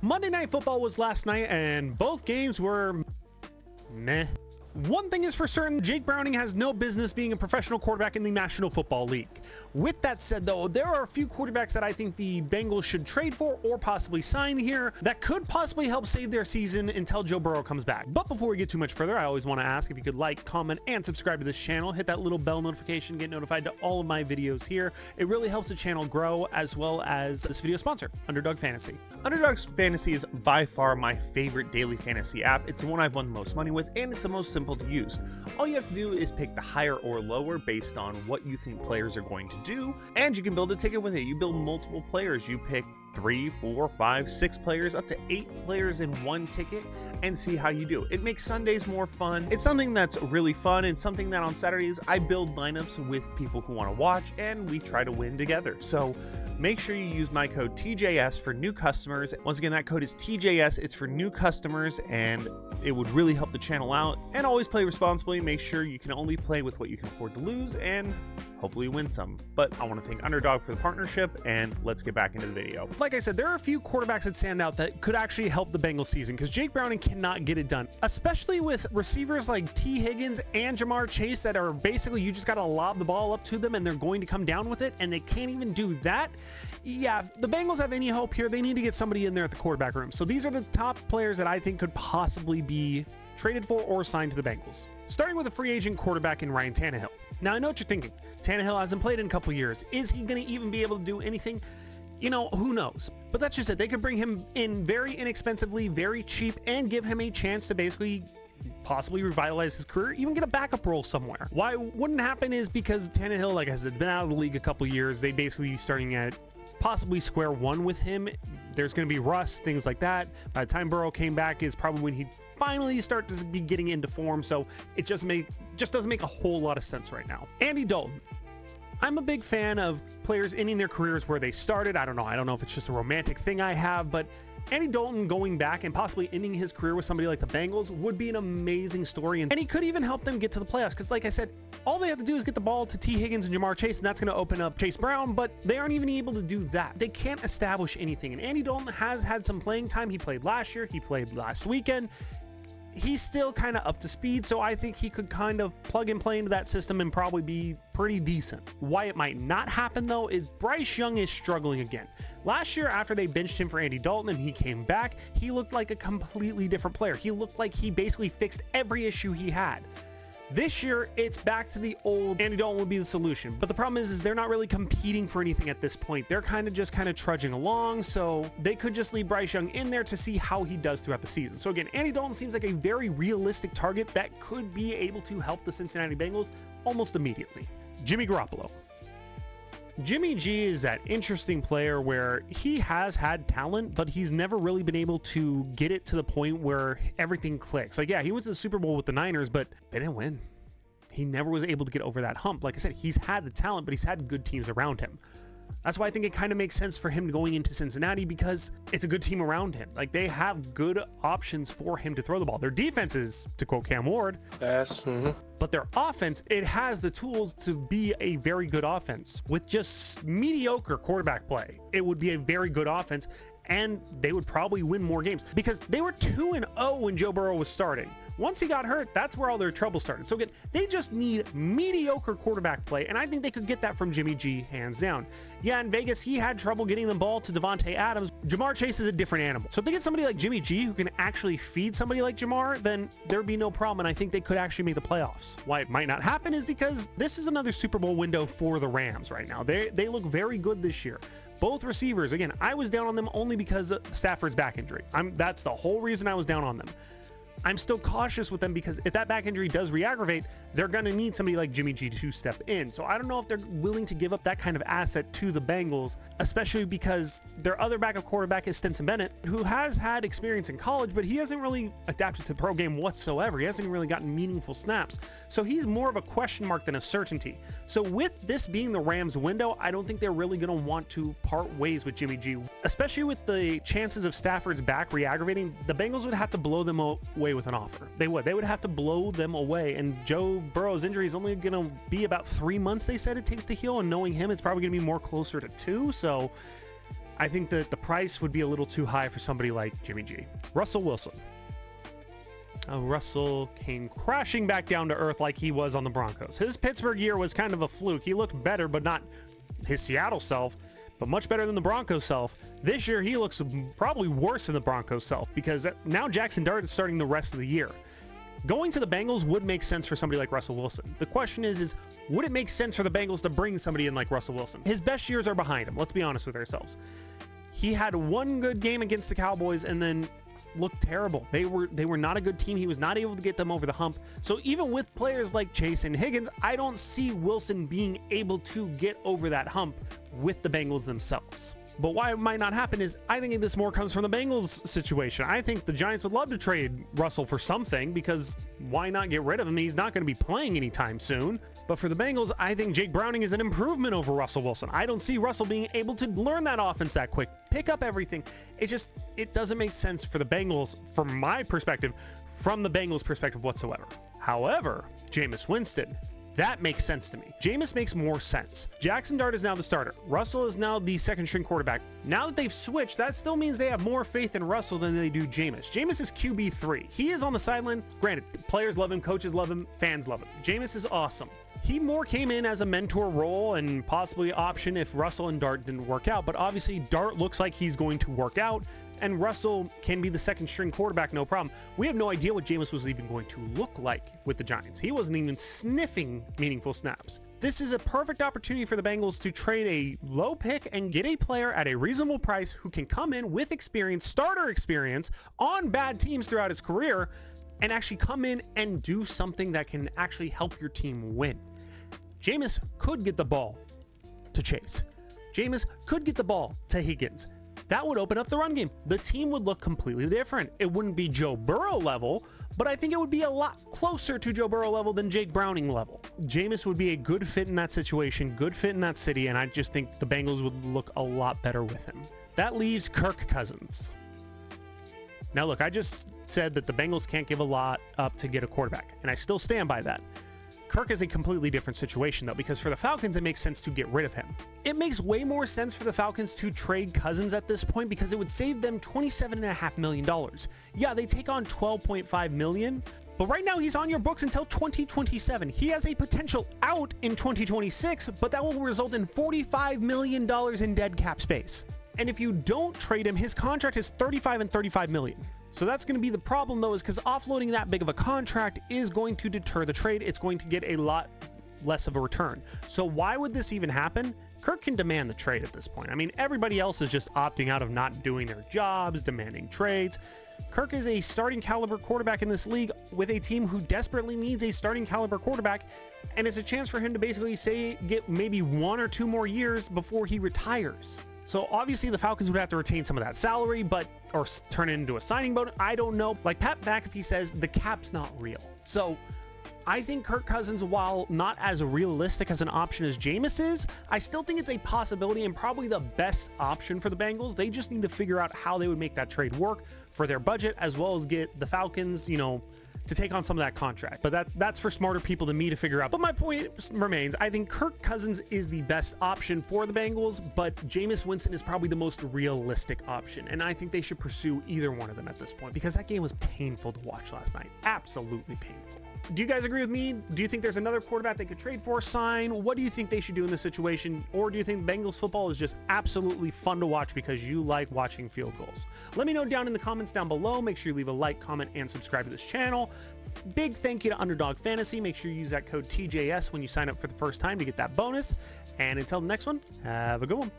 Monday Night Football was last night, and both games were meh. One thing is for certain, Jake Browning has no business being a professional quarterback in the National Football League. With that said, though, there are a few quarterbacks that I think the Bengals should trade for or possibly sign here that could possibly help save their season until Joe Burrow comes back. But before we get too much further, I always want to ask if you could like, comment, and subscribe to this channel. Hit that little bell notification, get notified to all of my videos here. It really helps the channel grow, as well as this video sponsor, Underdog Fantasy. Underdog Fantasy is by far my favorite daily fantasy app. It's the one I've won the most money with, and it's the most simple to use. All you have to do is pick the higher or lower based on what you think players are going to do, and you can build a ticket with it. You build multiple players. You pick 3, 4, 5, 6 players, up to 8 players in one ticket, and see how you do. It makes Sundays more fun. It's something that's really fun, and something that on Saturdays I build lineups with people who want to watch, and we try to win together. So make sure you use my code TJS for new customers. Once again, that code is TJS. It's for new customers, and it would really help the channel out. And always play responsibly. Make sure you can only play with what you can afford to lose, and hopefully win some. But I want to thank Underdog for the partnership, and let's get back into the video. Like I said, there are a few quarterbacks that stand out that could actually help the Bengals season, because Jake Browning cannot get it done, especially with receivers like T. Higgins and Jamar Chase that are basically, you just got to lob the ball up to them and they're going to come down with it, and they can't even do that. Yeah, if the Bengals have any hope here, they need to get somebody in there at the quarterback room. So these are the top players that I think could possibly be traded for or signed to the Bengals. Starting with a free agent quarterback in Ryan Tannehill. Now, I know what you're thinking. Tannehill hasn't played in a couple years. Is he going to even be able to do anything? You know, who knows? But that's just it. They could bring him in very inexpensively, very cheap, and give him a chance to basically possibly revitalize his career, even get a backup role somewhere. Why it wouldn't happen is because Tannehill, like I said, has been out of the league a couple years. They basically be starting at possibly square one with him. There's going to be rust, things like that. By the time Burrow came back is probably when he finally start to be getting into form. So it just doesn't make a whole lot of sense right now. Andy Dalton. I'm a big fan of players ending their careers where they started. I don't know if it's just a romantic thing I have, but Andy Dalton going back and possibly ending his career with somebody like the Bengals would be an amazing story, and he could even help them get to the playoffs, because like I said, all they have to do is get the ball to T. Higgins and Jamar Chase, and that's going to open up Chase Brown, but they aren't even able to do that. They can't establish anything, and Andy Dalton has had some playing time. He played last year. He played last weekend. He's still kind of up to speed, so I think he could kind of plug and play into that system and probably be pretty decent. Why it might not happen, though, is Bryce Young is struggling again. Last year, after they benched him for Andy Dalton and he came back, he looked like a completely different player. He looked like he basically fixed every issue he had. This year, it's back to the old Andy Dalton would be the solution. But the problem is they're not really competing for anything at this point. They're kind of trudging along, so they could just leave Bryce Young in there to see how he does throughout the season. So again, Andy Dalton seems like a very realistic target that could be able to help the Cincinnati Bengals almost immediately. Jimmy Garoppolo. Jimmy G is that interesting player where he has had talent, but he's never really been able to get it to the point where everything clicks. Like, yeah, he went to the Super Bowl with the Niners, but they didn't win. He never was able to get over that hump. Like I said, he's had the talent, but he's had good teams around him. That's why I think it kind of makes sense for him going into Cincinnati, because it's a good team around him. Like, they have good options for him to throw the ball. Their defense is, to quote Cam Ward, but their offense, it has the tools to be a very good offense. With just mediocre quarterback play, it would be a very good offense, and they would probably win more games, because they were 2-0 when Joe Burrow was starting. Once he got hurt, that's where all their trouble started. So again, they just need mediocre quarterback play, and I think they could get that from Jimmy G, hands down. Yeah, in Vegas, he had trouble getting the ball to Devontae Adams. Jamar Chase is a different animal. So if they get somebody like Jimmy G who can actually feed somebody like Jamar, then there'd be no problem, and I think they could actually make the playoffs. Why it might not happen is because this is another Super Bowl window for the Rams right now. They look very good this year. Both receivers, again, I was down on them only because of Stafford's back injury. That's the whole reason I was down on them. I'm still cautious with them, because if that back injury does re-aggravate, they're going to need somebody like Jimmy G to step in. So I don't know if they're willing to give up that kind of asset to the Bengals, especially because their other backup quarterback is Stetson Bennett, who has had experience in college, but he hasn't really adapted to the pro game whatsoever. He hasn't really gotten meaningful snaps. So he's more of a question mark than a certainty. So with this being the Rams window, I don't think they're really going to want to part ways with Jimmy G, especially with the chances of Stafford's back re-aggravating. The Bengals would have to blow them away with an offer. They would have to blow them away, and Joe Burrow's injury is only going to be about 3 months, they said it takes to heal, and knowing him, it's probably going to be more closer to 2. So I think that the price would be a little too high for somebody like Jimmy G. Russell Wilson. Russell came crashing back down to earth like he was on the Broncos. His Pittsburgh year was kind of a fluke. He looked better, but not his Seattle self, but much better than the Broncos self. This year, he looks probably worse than the Broncos self because now Jackson Dart is starting the rest of the year. Going to the Bengals would make sense for somebody like Russell Wilson. The question is would it make sense for the Bengals to bring somebody in like Russell Wilson? His best years are behind him. Let's be honest with ourselves. He had one good game against the Cowboys and then looked terrible. They were not a good team. He was not able to get them over the hump. So even with players like Chase and Higgins, I don't see Wilson being able to get over that hump with the Bengals themselves. But why it might not happen is I think this more comes from the Bengals situation. I think the Giants would love to trade Russell for something because why not get rid of him? He's not going to be playing anytime soon. But for the Bengals, I think Jake Browning is an improvement over Russell Wilson. I don't see Russell being able to learn that offense that quick, pick up everything. It doesn't make sense for the Bengals, from my perspective, from the Bengals' perspective whatsoever. However, Jameis Winston, that makes sense to me. Jameis makes more sense. Jackson Dart is now the starter. Russell is now the second string quarterback. Now that they've switched, that still means they have more faith in Russell than they do Jameis. Jameis is QB3. He is on the sideline. Granted, players love him, coaches love him, fans love him. Jameis is awesome. He more came in as a mentor role and possibly option if Russell and Dart didn't work out, but obviously Dart looks like he's going to work out, and Russell can be the second string quarterback, no problem. We have no idea what Jameis was even going to look like with the Giants. He wasn't even sniffing meaningful snaps. This is a perfect opportunity for the Bengals to trade a low pick and get a player at a reasonable price who can come in with experience, starter experience, on bad teams throughout his career, and actually come in and do something that can actually help your team win. Jameis could get the ball to Chase. Jameis could get the ball to Higgins. That would open up the run game. The team would look completely different. It wouldn't be Joe Burrow level, but I think it would be a lot closer to Joe Burrow level than Jake Browning level. Jameis would be a good fit in that situation, good fit in that city, and I just think the Bengals would look a lot better with him. That leaves Kirk Cousins. Now look, I just said that the Bengals can't give a lot up to get a quarterback, and I still stand by that. Kirk is a completely different situation, though, because for the Falcons, it makes sense to get rid of him. It makes way more sense for the Falcons to trade Cousins at this point because it would save them $27.5 million. Yeah, they take on $12.5 million, but right now he's on your books until 2027. He has a potential out in 2026, but that will result in $45 million in dead cap space. And if you don't trade him, his contract is $35 and $35 million. So that's going to be the problem, though, is because offloading that big of a contract is going to deter the trade. It's going to get a lot less of a return. So why would this even happen? Kirk can demand the trade at this point. I mean, everybody else is just opting out of not doing their jobs, demanding trades. Kirk is a starting caliber quarterback in this league with a team who desperately needs a starting caliber quarterback, and it's a chance for him to basically get maybe 1 or 2 more years before he retires. So obviously the Falcons would have to retain some of that salary, or turn it into a signing bonus. I don't know. Like Pat McAfee says, the cap's not real. So I think Kirk Cousins, while not as realistic as an option as Jameis is, I still think it's a possibility and probably the best option for the Bengals. They just need to figure out how they would make that trade work for their budget, as well as get the Falcons, to take on some of that contract. But that's for smarter people than me to figure out. But my point remains, I think Kirk Cousins is the best option for the Bengals, but Jameis Winston is probably the most realistic option. And I think they should pursue either one of them at this point because that game was painful to watch last night. Absolutely painful. Do you guys agree with me? Do you think there's another quarterback they could trade for, sign? What do you think they should do in this situation? Or do you think Bengals football is just absolutely fun to watch because you like watching field goals? Let me know down in the comments down below. Make sure you leave a like, comment, and subscribe to this channel. Big thank you to Underdog Fantasy. Make sure you use that code TJS when you sign up for the first time to get that bonus. And until the next one, have a good one.